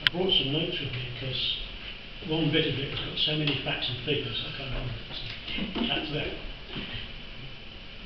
I brought some notes with me because one bit of it has got so many facts and figures I can't remember. So that's there.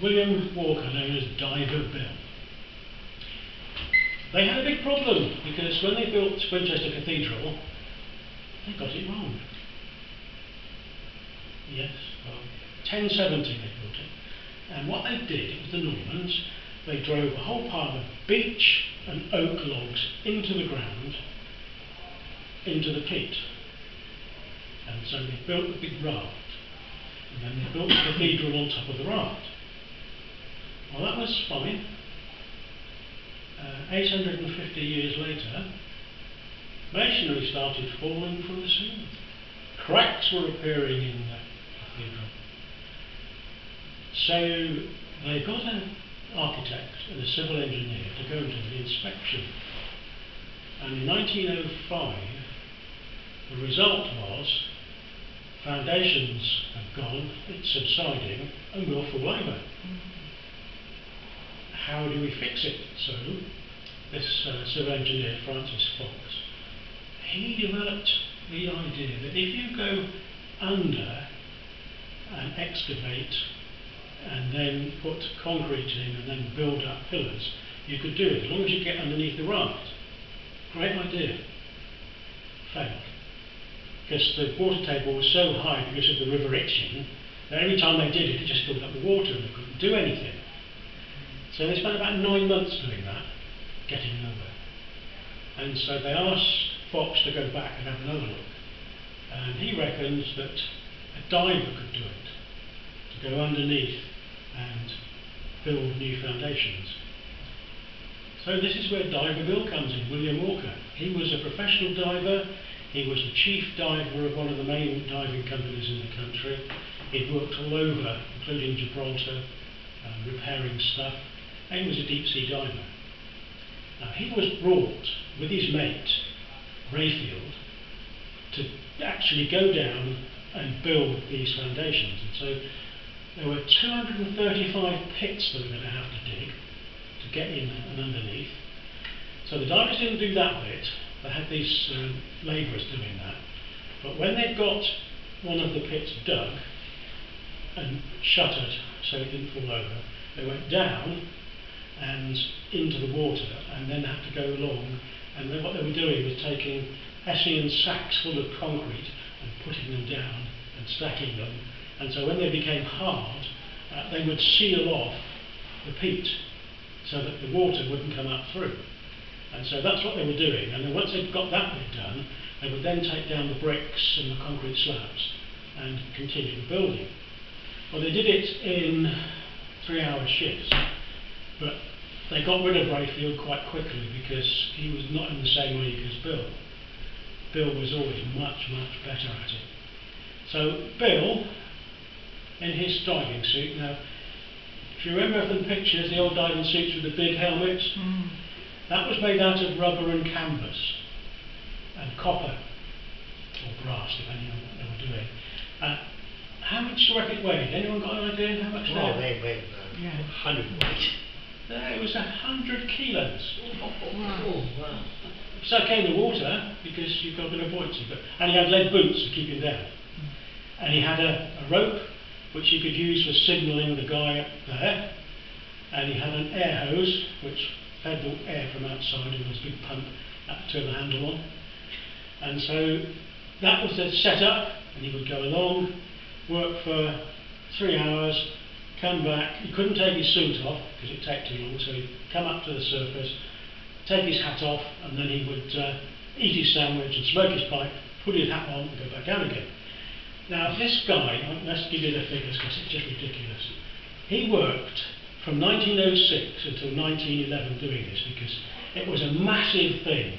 William Walker, known as Diver Bill. They had a big problem because when they built Winchester Cathedral, they got it wrong. Yes, well, 1070 they built it. And what they did, it was the Normans, they drove a whole pile of beech and oak logs into the ground, into the pit. And so they built a big raft. And then they built the cathedral on top of the raft. Well, that was fine. 850 years later, masonry started falling from the ceiling. Cracks were appearing in the cathedral. So they got an architect and a civil engineer to go and do the inspection. And in 1905, the result was foundations have gone, it's subsiding, and will fall over. How do we fix it? So this civil engineer, Francis Fox, he developed the idea that if you go under and excavate and then put concrete in and then build up pillars, you could do it as long as you get underneath the raft. Great idea. Failed. Because the water table was so high because of the river Itchen that every time they did it, it just filled up the water and they couldn't do anything. So they spent about 9 months doing that, getting nowhere. And so they asked Fox to go back and have another look. And he reckons that a diver could do it, to go underneath and build new foundations. So this is where Diver Bill comes in, William Walker. He was a professional diver. He was the chief diver of one of the main diving companies in the country. He'd worked all over, including Gibraltar, repairing stuff. And he was a deep sea diver. Now he was brought with his mate, Rayfield, to actually go down and build these foundations. And so there were 235 pits that they were going to have to dig to get in and underneath. So the divers didn't do that bit. They had these labourers doing that. But when they'd got one of the pits dug and shuttered so it didn't fall over, they went down and into the water and then had to go along, and then what they were doing was taking Hessian sacks full of concrete and putting them down and stacking them, and so when they became hard they would seal off the peat so that the water wouldn't come up through. And so that's what they were doing, and then once they'd got that bit done, they would then take down the bricks and the concrete slabs and continue the building. Well, they did it in 3-hour shifts, but they got rid of Rayfield quite quickly because he was not in the same league as Bill. Bill was always much, much better at it. So Bill, in his diving suit, now if you remember from the pictures, the old diving suits with the big helmets, that was made out of rubber and canvas and copper, or brass, depending on what they were doing. How much do you reckon it weighed? Anyone got an idea how much? No, they weighed 100 weight. No, it was 100 kilos. Oh, wow. It's okay in the water because you've got a bit of buoyancy, and he had lead boots to keep him down. And he had a rope which he could use for signalling the guy up there, and he had an air hose which fed the air from outside, and there was a big pump that turned the handle on. And so that was the setup, and he would go along, work for 3 hours, come back. He couldn't take his suit off because it'd take too long, so he'd come up to the surface, take his hat off, and then he would eat his sandwich and smoke his pipe, put his hat on and go back down again. Now this guy, let's give you the figures because it's just ridiculous. He worked from 1906 until 1911 doing this because it was a massive thing.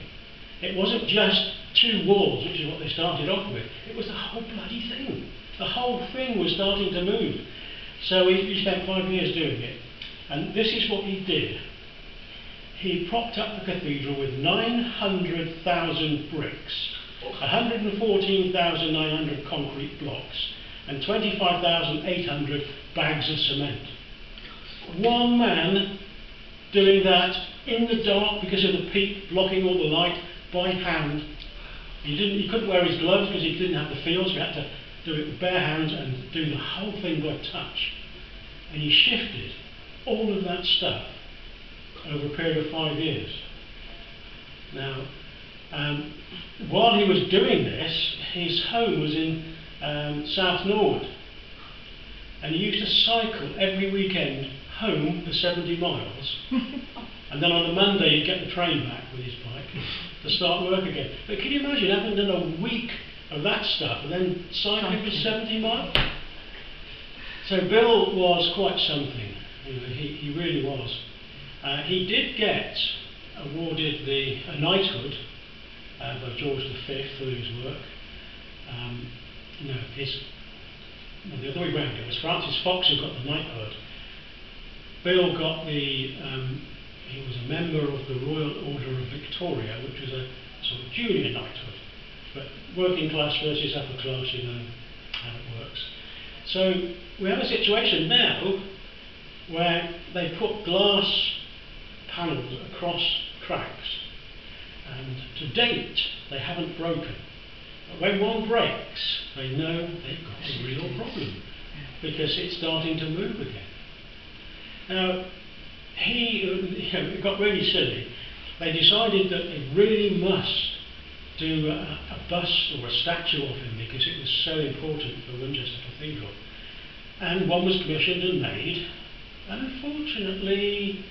It wasn't just 2 walls, which is what they started off with. It was the whole bloody thing. The whole thing was starting to move. So he spent 5 years doing it. And this is what he did. He propped up the cathedral with 900,000 bricks, 114,900 concrete blocks, and 25,800 bags of cement. One man doing that in the dark because of the peat blocking all the light by hand He couldn't wear his gloves because he didn't have the feels. He had to do it with bare hands and do the whole thing by touch. And he shifted all of that stuff over a period of 5 years. Now, while he was doing this, his home was in South Norwood, and he used to cycle every weekend home for 70 miles, and then on a Monday he'd get the train back with his bike to start work again. But can you imagine having done a week of that stuff and then cycling for 70 miles? So Bill was quite something. He really was. He did get awarded a knighthood by George V for his work. The other way round, it was Francis Fox who got the knighthood. Bill got he was a member of the Royal Order of Victoria, which was a sort of junior knighthood. But working class versus upper class, you know how it works. So we have a situation now where they put glass panels across cracks, and to date they haven't broken. But when one breaks, they know they've got a real problem because it's starting to move again. Now, it got really silly. They decided that they really must do a bust or a statue of him because it was so important for Winchester Cathedral. And one was commissioned and made. And unfortunately,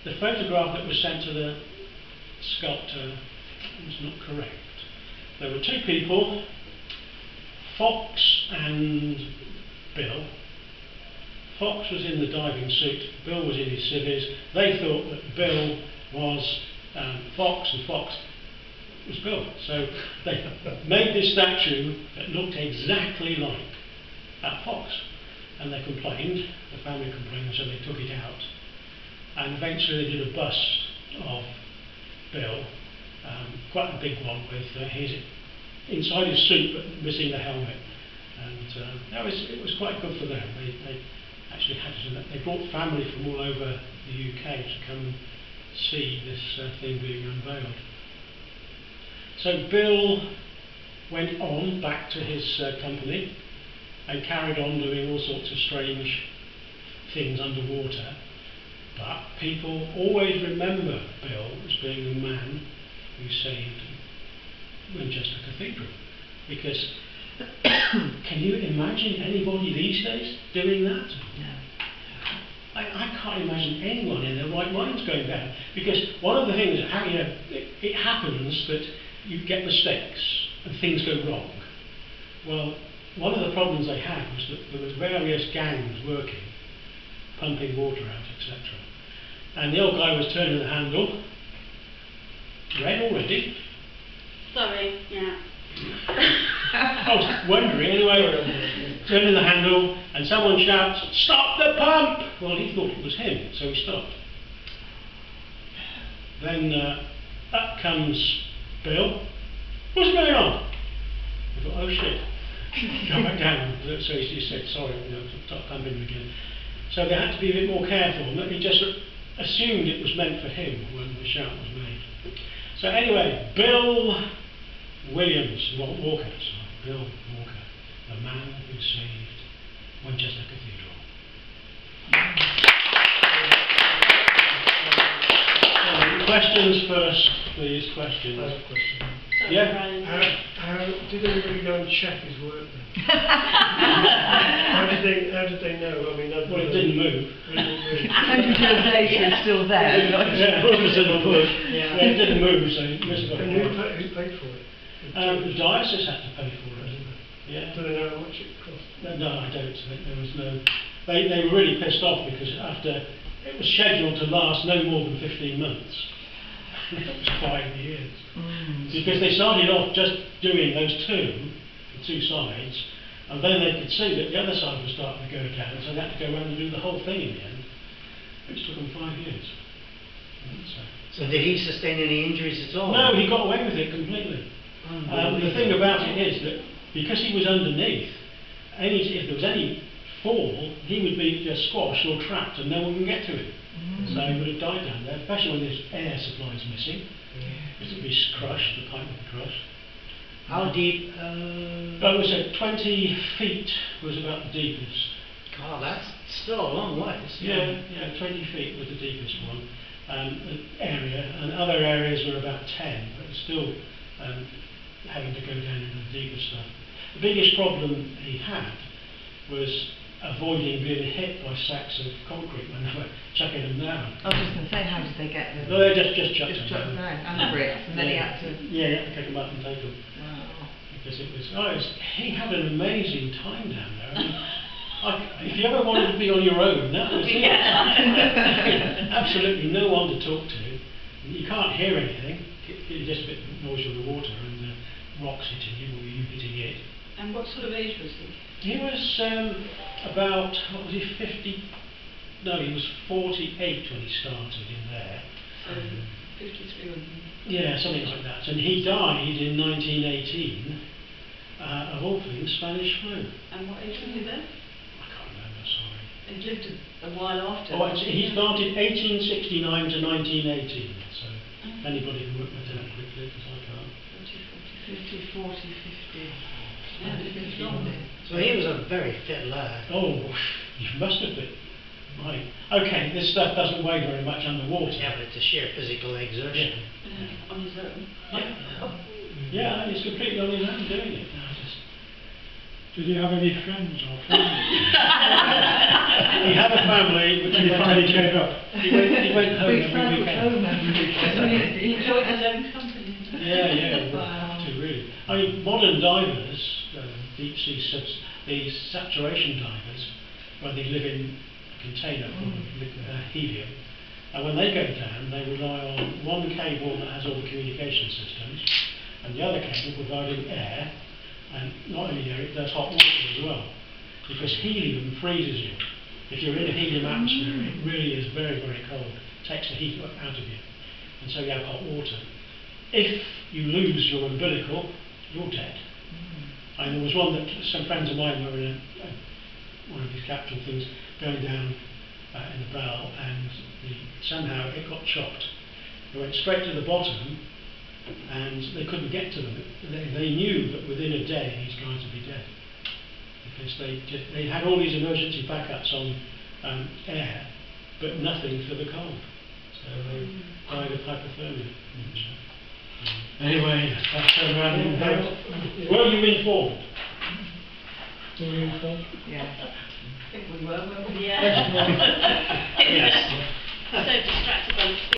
the photograph that was sent to the sculptor was not correct. There were two people, Fox and Bill. Fox was in the diving suit, Bill was in his civvies. They thought that Bill was Fox and Fox was Bill. So they made this statue that looked exactly like that Fox. And they complained, the family complained, so they took it out. And eventually they did a bust of Bill, quite a big one with his inside his suit but missing the helmet. And it was quite good for them. They actually had to, they brought family from all over the UK to come and see this thing being unveiled. So Bill went on back to his company and carried on doing all sorts of strange things underwater. But people always remember Bill as being the man who saved Winchester Cathedral. Because can you imagine anybody these days doing that? No. I can't imagine anyone in their right minds going down. Because one of the things, it happens that you get mistakes and things go wrong. Well, one of the problems they had was that there was various gangs working, pumping water out, etc. And the old guy was turning the handle. Red already? Sorry, yeah. I was wondering, anyway, turning the handle, and someone shouts, "Stop the pump!" Well, he thought it was him, so he stopped. Then up comes Bill. "What's going on?" I thought, "Oh shit." Go back down. So he said, "Sorry, stop pumping again." So they had to be a bit more careful, and he just assumed it was meant for him when the shout was made. So anyway, Bill Walker, the man who saved Winchester Cathedral. Questions first, please. Questions. I have a question. Sorry, Yeah. Brian. How did everybody go and check his work then? how did they know? I mean, Well, it didn't move. Until the data is still there. Yeah, it was in the bush. Yeah, it didn't move, so it must have And gone. who paid for it? The diocese had to pay for it. Yeah. Do they know how much it cost? No, I don't. There was no. They were really pissed off because after it was scheduled to last no more than 15 months. It was 5 years. Because they started off just doing those the two sides, and then they could see that the other side was starting to go down, so they had to go around and do the whole thing in the end, which took them 5 years. So did he sustain any injuries at all? No, he got away with it completely. The thing about it is that because he was underneath, if there was any fall, he would be just squashed or trapped and no one would get to him. So he would have died down there, especially when this air supply is missing. It would be crushed, the pipe would be crushed. How deep? I would say 20 feet was about the deepest. Oh, that's still a long way. Yeah, 20 feet was the deepest one area, and other areas were about 10, but still having to go down into the deeper stuff. The biggest problem he had was avoiding being hit by sacks of concrete when they were chucking them down. I was just going to say, how did they get them? No, they just chucked them chucked them down, and the bricks, and then he had to... Yeah, he had to pick them up and take them. Wow. Because he had an amazing time down there. I mean, if you ever wanted to be on your own, that was it. Absolutely no one to talk to. You can't hear anything. It's just a bit noise of the water and the rocks hitting you or you hitting it. And what sort of age was he? He was about, what was he, 50? No, he was 48 when he started in there. So 53 or... Yeah, something like that. And he died in 1918 of all things Spanish flu. And what age was he then? I can't remember, sorry. He lived a while after. Oh, he started 1869 to 1918, so if anybody can work that out quickly, because I can't. 50, 40, 50. Yeah, it's long. So he was a very fit lad. Oh, you must have been. Right. Okay, this stuff doesn't weigh very much underwater. Yeah, but it's a sheer physical exertion. On his own. Yeah, he's completely on his own doing it. Did he have any friends or family? He had a family, which He finally gave up. He went home Big every weekend. He enjoyed his own company. Yeah, Wow. really. I mean, modern divers, deep sea these saturation divers, where they live in a container full of helium, and when they go down, they rely on one cable that has all the communication systems, and the other cable providing air, and not only air, it does hot water as well, because helium freezes you. If you're in a helium atmosphere, it really is very, very cold. It takes the heat out of you, and so you have hot water. If you lose your umbilical, you're dead. And there was one that some friends of mine were in one of these capital things going down in the bow, and somehow it got chopped. They went straight to the bottom, and they couldn't get to them. They knew that within a day these guys would be dead, because they had all these emergency backups on air, but nothing for the cold. So they died of hypothermia. Anyway, that's turned around and were you informed? Were you informed? Yeah. I think we were, weren't we? Yes. So distracted by the